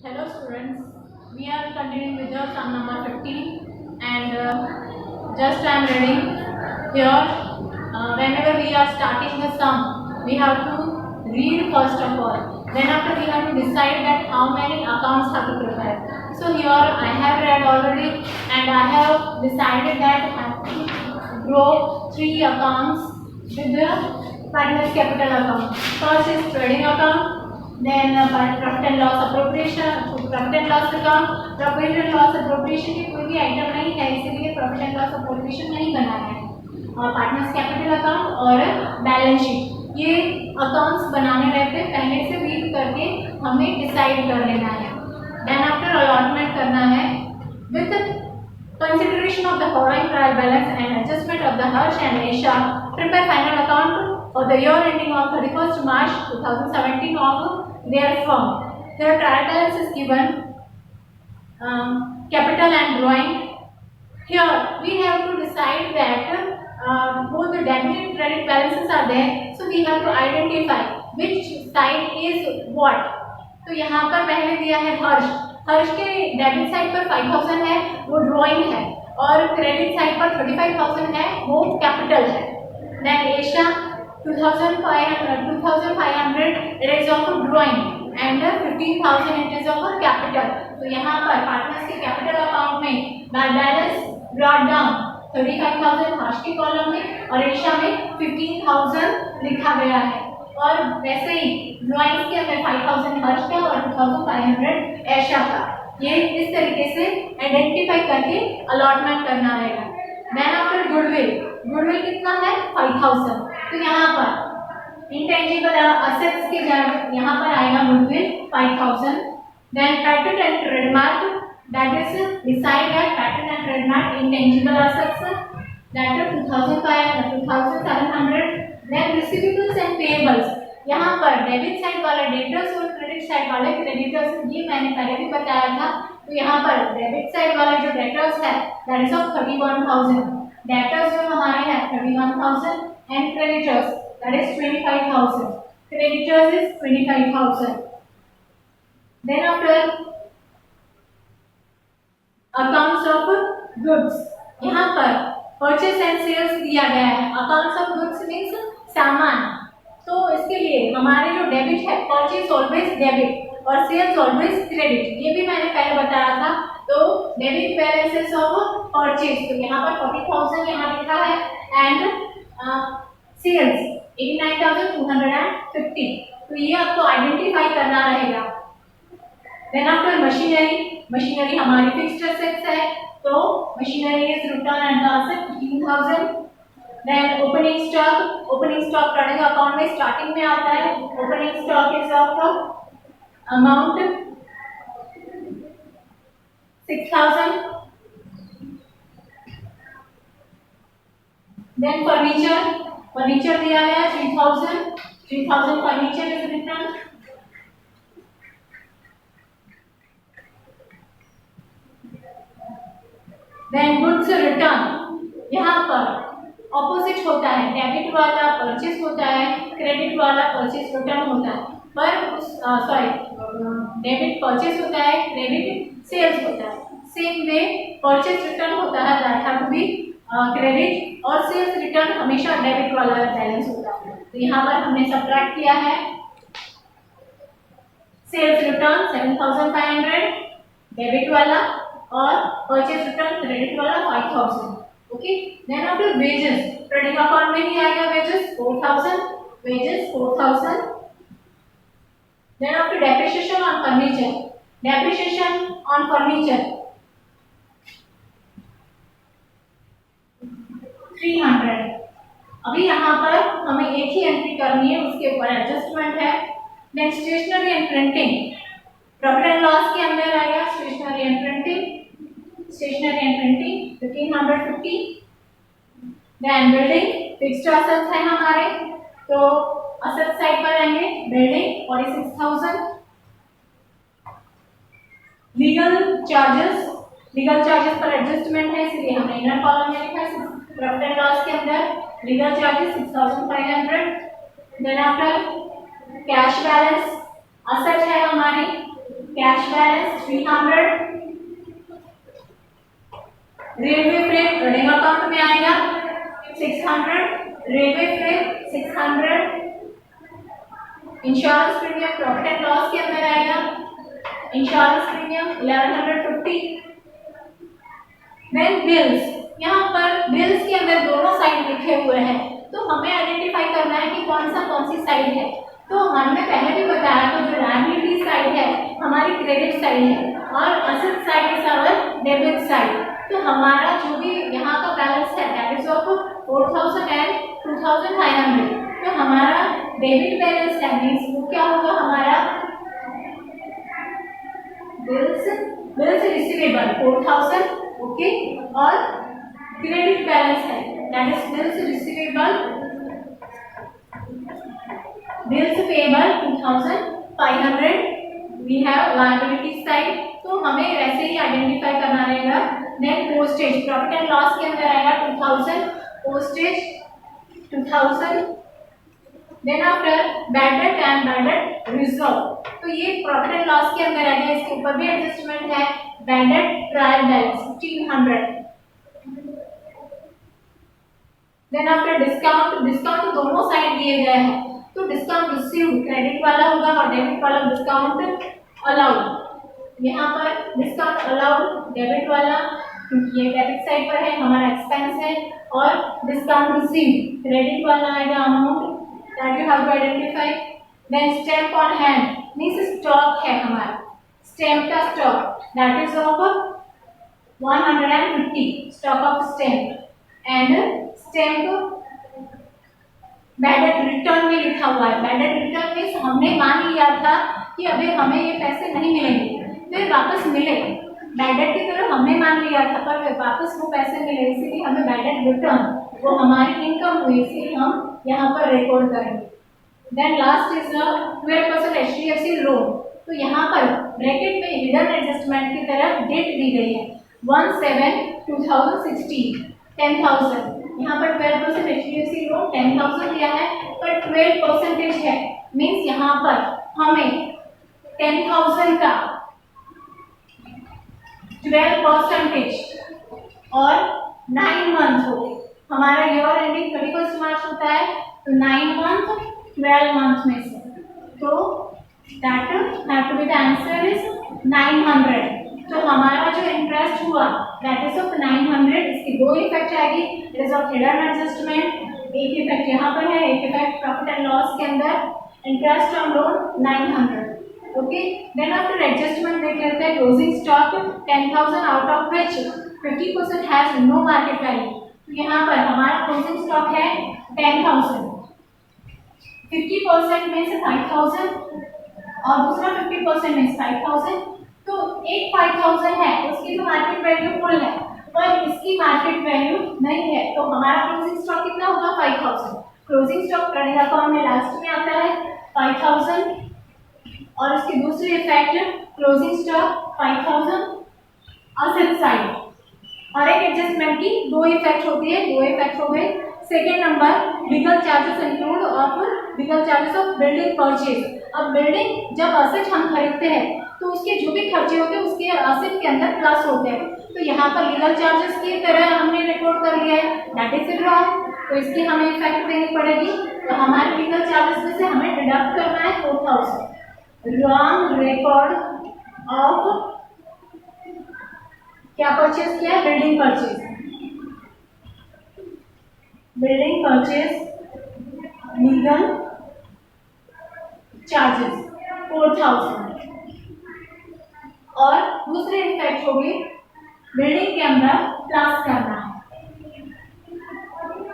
Hello students, we are continuing with your sum number 15 and just I am reading here. Whenever we are starting the sum, we have to read first of all. Then after we have to decide that how many accounts have to prepare. So here I have read already and I have decided that I have to draw 3 accounts with the finance capital account. First is trading account. Then profit and loss appropriation, profit and loss account, profit and loss appropriation की कोई भी item नहीं है इसीलिए profit and loss appropriation नहीं बनाया है। और पार्टनर्स कैपिटल अकाउंट और बैलेंस शीट, ये अकाउंट्स बनाने रहते हैं, पहले से रीड करके हमें डिसाइड कर लेना है। देन आफ्टर अलॉटमेंट करना है with consideration of the following trial balance and adjustment of the Harsh and Asia prepare final account for the year ending on 31st March 2017 of their firm. Their trial balance is given, capital and drawing. Here we have to decide that both the debit and credit balances are there, so we have to identify which side is what. तो यहाँ पर पहले दिया है हर्ष के debit side पर 5000 है, वो ड्रॉइंग है, और क्रेडिट साइड पर 35,000 है, वो कैपिटल है। Then Asia 2500 it is of drawing and 15,000 it is of capital. तो यहाँ पर पार्टनर्स के कैपिटल अकाउंट में बैलेंस ब्रॉट डाउन 35,000 हर्ष के कॉलम में और एशिया में 15,000 लिखा गया है। और वैसे ही ड्रॉइंग्स के अंदर 5,000 हर्ष का और 2,500 एशिया का। ये इस तरीके से आइडेंटिफाई करके अलॉटमेंट करना रहेगा। देन आफ्टर गुडविल कितना है 5,000। तो यहाँ पर इंटेंजिबल असेट्स के जगह यहाँ पर आएगा goodwill 5,000। Then patent and trademark that is decide at patent and trademark intangible assets that is 2,700। Then receivables and payables, यहाँ पर डेबिट साइड वाला डेटर्स और क्रेडिट साइड वाले क्रेडिटर्स, ये मैंने पहले भी बताया था। तो यहाँ पर डेबिट साइड वाला जो डेटर्स है दैट इज ऑफ 31,000, डेटर्स जो हमारे हैं 31,000 and creditors that is 25,000, creditors is 25,000। Then after accounts of goods, यहाँ पर परचेस एंड सेल्स दिया गया है। अकाउंट्स ऑफ गुड्स मीन्स सामान, तो इसके लिए हमारे जो डेबिट है परचेज ऑलवेज डेबिट और सेल्स ऑलवेज क्रेडिट, ये भी मैंने पहले बताया था। तो डेबिट बैलेंसेस ऑफ परचेज, तो यहाँ पर 40,000 यहाँ लिखा है एंड सेल्स 89,250, तो ये आपको आइडेंटिफाई करना रहेगा। देन आफ्टर मशीनरी हमारी फिक्स्ड एसेट्स है, तो machinery is return and asset 15,000। Then opening stock trading account में स्टार्टिंग में आता है। Opening stock is of amount 6,000। Then furniture दिया गया 3,000 furniture is return. Then goods return, यहाँ पर ऑपोजिट होता है, डेबिट वाला परचेस होता है, क्रेडिट वाला परचेस रिटर्न होता है, पर उस डेबिट परचेस होता है, क्रेडिट सेल्स होता है। सेम वे परचेस रिटर्न होता है that have to be credit, और सेल्स रिटर्न हमेशा डेबिट वाला बैलेंस होता है। तो यहाँ पर हमने सब्ट्रैक्ट किया है सेल्स रिटर्न 7,500 डेबिट वाला और परचेस रिटर्न क्रेडिट वाला 5,000। Okay, then after wages, trading account में ही आएगा wages 4,000, wages 4,000। Then after depreciation on furniture 300। अभी यहाँ पर हमें एक ही एंट्री करनी है, उसके ऊपर एडजस्टमेंट है। Next stationery and printing, profit and loss के अंदर आएगा stationery and printing 1,550। Then building fixed assets है हमारे, तो असेट साइड पर आएंगे बिल्डिंग 46,000। लीगल चार्जेस पर एडजस्टमेंट है इसलिए हमने इनर कॉलम में लिखा है। प्रॉफिट एंड लॉस के अंदर legal charges 6,500। Then after cash balance asset है हमारी cash balance 300, railway freight running account में आएगा 600, railway freight 600, insurance premium profit and loss के अंदर आएगा, इंश्योरेंस प्रीमियम 1150। देन बिल्स, यहाँ पर बिल्स के अंदर दोनों साइड लिखे हुए हैं, तो हमें आइडेंटिफाई करना है कि कौन सी साइड है। तो हमने पहले भी बताया तो जो लायबिलिटी साइड है हमारी क्रेडिट साइड है और asset side is our debit side. तो हमारा जो भी यहाँ का बैलेंस है दैट इज ऑफ 4000 एंड 2500। तो हमारा डेबिट बैलेंस है मींस वो क्या होगा, हमारा बिल्स रिसीवेबल 4000, ओके, और क्रेडिट बैलेंस है that is bills receivable, bills payable 2500। We have liability side, तो हमें वैसे ही आइडेंटिफाई करना रहेगा। Then postage, profit and loss के अंदर आएगा 2000, postage 2000। Then after bad debt and bad debt reserve, तो ये प्रॉफिट एंड लॉस के अंदर आएगा, इसके ऊपर भी एडजस्टमेंट है। Bad debt trial balance 1500। Then after discount, discount दोनों साइड दिए गए हैं, तो डिस्काउंट रिसीव्ड क्रेडिट वाला होगा और डेबिट वाला डिस्काउंट अलाउड। यहाँ पर डिस्काउंट अलाउड डेबिट वाला, क्योंकि ये डेबिट साइड पर है, हमारा एक्सपेंस है, और डिस्काउंट रिसीव्ड क्रेडिट वाला आएगा amount that you have to identify. Then stamp on hand means stock है हमारा, स्टैम्प का stock that is of 150, stock of stamp. And stamp bad debt return में लिखा हुआ है। बैड डेट रिटर्न में हमने मान लिया था कि अभी हमें ये पैसे नहीं मिलेंगे, फिर वापस मिले, बैड डेट की तरह हमने मान लिया था, पर वापस वो पैसे मिले, इसीलिए हमें बैड डेट रिटर्न, वो हमारी इनकम हुई, इसीलिए हम यहाँ पर रिकॉर्ड करेंगे। Then last is 12% HDFC loan, तो यहाँ पर ब्रैकेट में हिडन एडजस्टमेंट की तरफ डेट दी गई है 1/7/2016, 10,000। यहाँ पर 12% HDFC लोन 10,000 दिया है, पर 12% है, मीन्स यहाँ पर हमें 10,000 का 12% और 9 मंथ हो गए। हमारा ईयर एंडिंग 31 मार्च होता है, तो 9 मंथ 12 मंथ में से, तो that have to be the answer is 900। तो हमारा जो इंटरेस्ट हुआ दैट इज ऑफ 900। इसकी दो इफेक्ट आएगी, it is of hidden adjustment, एक इफेक्ट यहाँ पर है, एक इफेक्ट प्रॉफिट एंड लॉस के अंदर, interest on loan 900, okay. Then after adjustment देख लेते हैं। Closing stock 10,000 out of which 50% has no market value, तो यहाँ पर हमारा क्लोजिंग स्टॉक है 10,000, 50% में से 5,000 और दूसरा 50% में से 5,000, तो एक 5,000 है, उसकी तो मार्केट वैल्यू फुल है, पर इसकी मार्केट वैल्यू नहीं है, तो हमारा क्लोजिंग स्टॉक कितना होगा 5,000। क्लोजिंग स्टॉक रनिंग अकाउंट में लास्ट में आता है 5,000, और इसकी दूसरी effect closing stock 5,000 asset side, और एक एडजस्टमेंट की दो इफेक्ट होती है, दो इफेक्ट हो गए। Second number legal charges include of legal charges of building purchase. अब बिल्डिंग जब असेट हम खरीदते हैं तो उसके जो भी खर्चे होते हैं उसके असेट के अंदर प्लस होते हैं, तो यहाँ पर लीगल चार्जेस की तरह हमने रिकॉर्ड कर लिया है, दैट इज रॉन्ग, तो इसकी हमें इफेक्ट देनी पड़ेगी। तो हमारे लीगल चार्जेस में से हमें डिडक्ट करना है 4,000। रॉन्ग रिकॉर्ड ऑफ क्या परचेज किया है, building purchase, building purchase legal charges 4,000, और दूसरे इफेक्ट होगी बिल्डिंग के अंदर प्लस करना है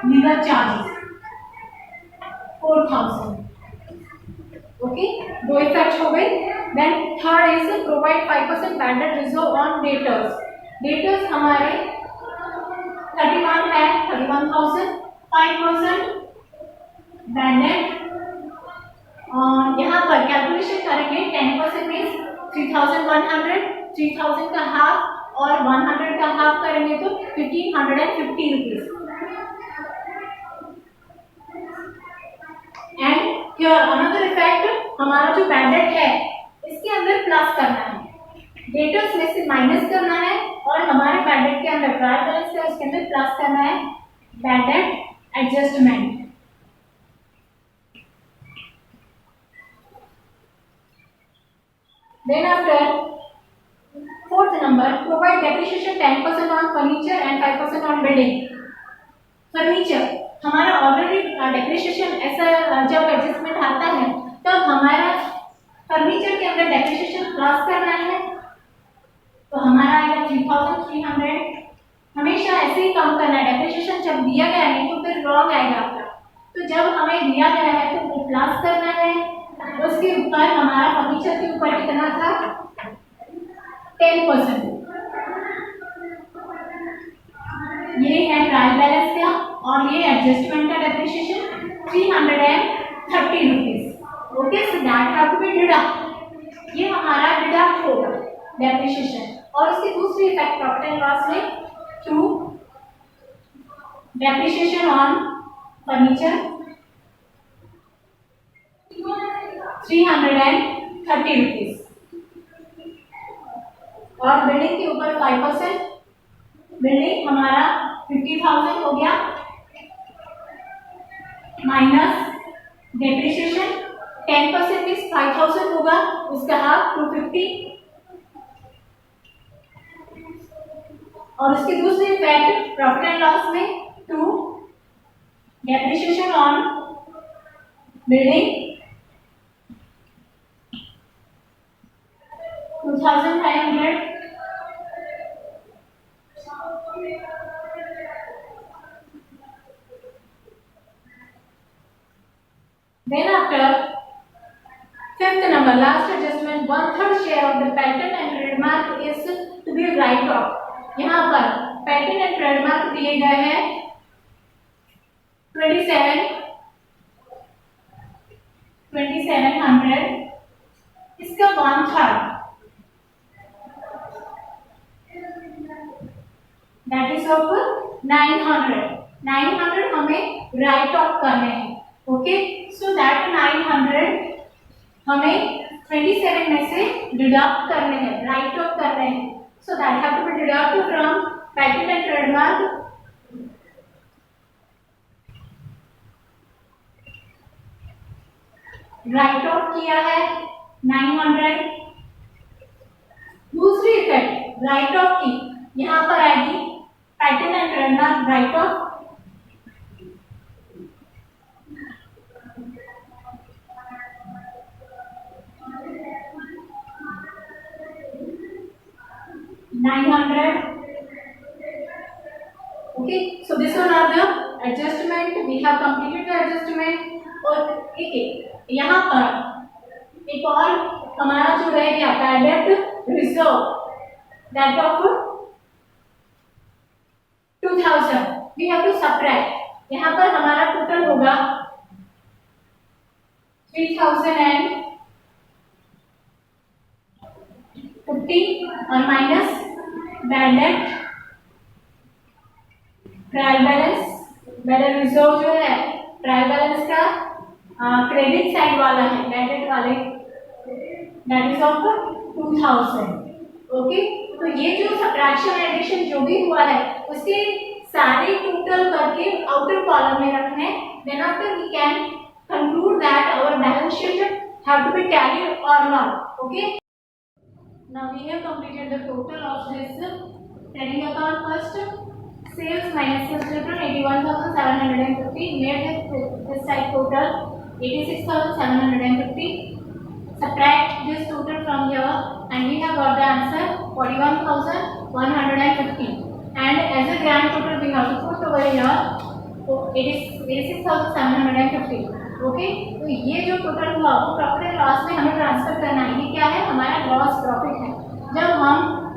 लीगल चार्जेस 4,000, ओके, दो इफेक्ट हो गई। Then third is provide 5% bad debt reserve on debtors. Debtors हमारे 31 है, 31,000, 5% बैड डेट, यहाँ पर कैलकुलेशन करेंगे 10% मीन्स 3,100, 3,000 का हाफ और 100 का हाफ करेंगे तो 1,550 rupees. And here another effect, हमारा जो बैड डेट है इसके अंदर प्लस करना है, डेटर्स में से माइनस करना है और हमारे बैड डेट के अंदर ट्रायल बैलेंस है उसके अंदर प्लस करना है bad date adjustment. Then after fourth number, provide depreciation 10% on furniture and 5% on building. Furniture हमारा ऑलरेडी डेप्रिसिएशन ऐसा जब एडजस्टमेंट आता है तब हमारा फर्नीचर के अंदर डेप्रिसिएशन प्लस करना है तो हमारा आएगा 3300। हमेशा ऐसे ही काम करना है, डेप्रिसिएशन जब दिया गया है तो फिर रॉन्ग आएगा आपका, तो जब हमें दिया गया है तो वो प्लस करना है। उसके ऊपर हमारा फर्नीचर के ऊपर कितना था 10%। ये है ट्रायल बैलेंस का और ये एडजस्टमेंट का depreciation 330 rupees. Okay, so that have to be deduct. ये हमारा डिडक्ट होगा डेप्रिसिएशन। और उसकी दूसरी इफेक्ट प्रॉफिट एंड लॉस में through depreciation on furniture 330 rupees और बिल्डिंग के ऊपर 5%। बिल्डिंग हमारा 50,000 हो गया माइनस डेप्रिसिएशन 10% मीन्स 5,000 होगा, उसका हाफ 250। और उसकी दूसरी इफेक्ट प्रॉफिट एंड लॉस में to depreciation on building 2,500 Then after fifth number, last adjustment, 1/3 share of the patent and trademark is to be write off. यहाँ पर patent and trademark दिए गए हैं 2700, इसका 1/3 that is of 900 हमें write off करने हैं। ओके, सो दैट 900 हमें 27 में से डिडक्ट करने हैं, राइट ऑफ करने हैं। So that have to be deduct from patent and trademark. Write off किया है 900। दूसरी इफेक्ट राइट ऑफ की यहाँ पर आएगी patent and trademark write of 900. Okay, so this one are the adjustment. We have completed the adjustment. और ठीक है, यहाँ पर एक और हमारा जो रह गया padded reserve that of 2000 we have to subtract. यहाँ पर हमारा टोटल होगा 3050 और minus bad debt trial balance. Balance reserve जो है ट्रायल बैलेंस का क्रेडिट साइड वाला है, डेबिट वाले दैट इज ऑफ 2000। ओके, तो ये जो सब्ट्रैक्शन एडिशन जो भी हुआ है उसके सारे टोटल करके आउटर कॉलम में रखने, then after we can conclude that our balance sheet have to be tallied or not. Okay, now we have completed the total of this trading account. First, sales minus sales total 81,750 made this side total 86,750. Subtract this total from here and we have got the answer 41,150, and as a grand total we have to put over here, so it is 86,750. Okay, तो ये जो total हुआ वो profit and loss में हमें transfer करना है। ये क्या है, हमारा ग्रॉस प्रॉफिट है। जब हम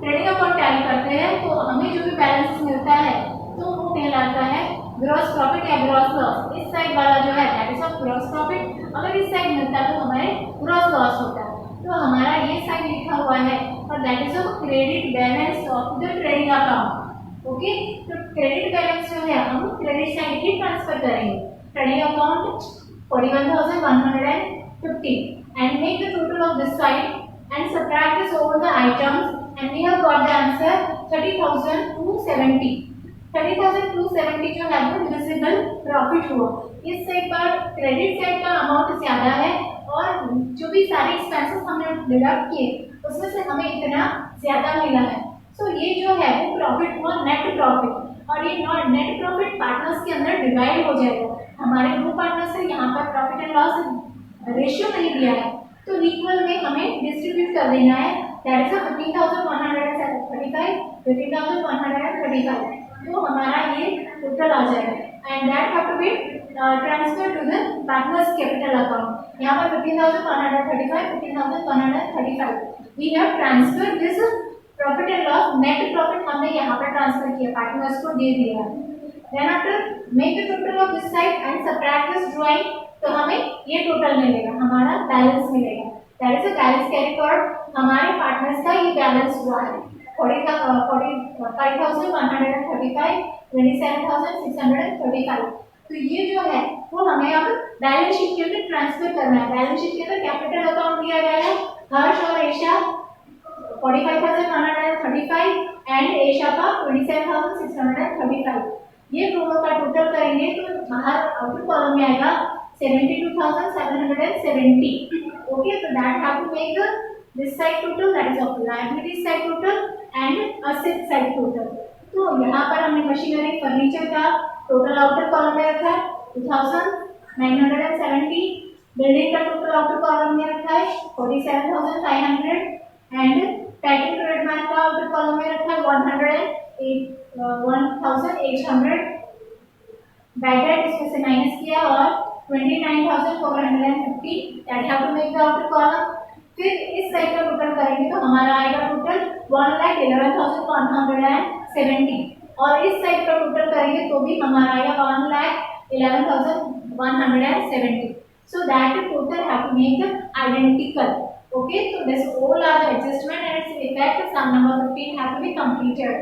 ट्रेडिंग अकाउंट टैली करते हैं तो हमें जो भी बैलेंस मिलता है तो वो कहलाता है ग्रॉस प्रॉफिट या ग्रॉस लॉस। इस साइड वाला जो है that is of gross profit, अगर इस साइड मिलता है तो हमारे ग्रॉस लॉस होता है। तो हमारा ये साइड लिखा हुआ है और that is of credit balance of the trading account. Okay, तो क्रेडिट बैलेंस जो है हम क्रेडिट साइड ही ट्रांसफर करेंगे। Trading account 41,150 and make the total of this side and subtract this all the items, and we have got the answer 30,270. 30,270 जो है वो divisible profit हुआ। इस साइड पर क्रेडिट साइड का अमाउंट ज्यादा है और जो भी सारे एक्सपेंसेस हमने डिडक्ट किए उसमें से हमें इतना ज्यादा मिला है। सो ये जो है वो प्रॉफिट हुआ नेट प्रॉफिट, और ये नेट प्रॉफिट पार्टनर्स के अंदर डिवाइड हो जाएगा। हमारे दो पार्टनर्स है, यहाँ पर प्रॉफिट एंड लॉस रेशियो नहीं दिया है तो इक्वल में हमें डिस्ट्रीब्यूट कर देना है। दैट इज 15,135, 15,135, तो हमारा ये टोटल आ जाएगा and that have to be transfer to the partners capital account. यहाँ पर 15,135, 15,135 we have transfer this profit and loss, net profit हमने यहाँ पर ट्रांसफर किया, पार्टनर्स को दे दिया। Then after make the total of this side and subtract this drawing, तो हमें ये टोटल मिलेगा, हमारा बैलेंस मिलेगा। That is a balance carry forward, हमारे पार्टनर्स का ये बैलेंस हुआ है 45,135, 27,635। तो ये जो है वो हमें अब बैलेंस शीट के अंदर ट्रांसफर करना है। बैलेंस शीट के अंदर कैपिटल अकाउंट दिया गया है, हर्ष और एशा 45,135 एंड एशा का 27,635। ये दोनों का टोटल करेंगे तो बाहर आउटर कॉलम में आएगा 72,770। Okay, so that have to make this side total, that is of liability side total and asset side total। तो यहाँ पर हमने मशीनरी फर्नीचर का टोटल आउटर कॉलम में रखा है 2,970, बिल्डिंग का टोटल आउटर कॉलम में रखा है 47,500 एंड पैकिंग ट्रेडमार्क का आउटर कॉलम में रखा है 1,800। बैड डेट इसमें से माइनस किया और 29,450 that have to make the outer column. फिर इस साइड का टोटल करेंगे तो हमारा आएगा टोटल 1,11,170 और इस साइड का टोटल करेंगे तो भी हमारा आएगा 1,11,170। So that total have to make the identical. Okay, so this all are the adjustment and its effect. Sum number 15 have to be completed.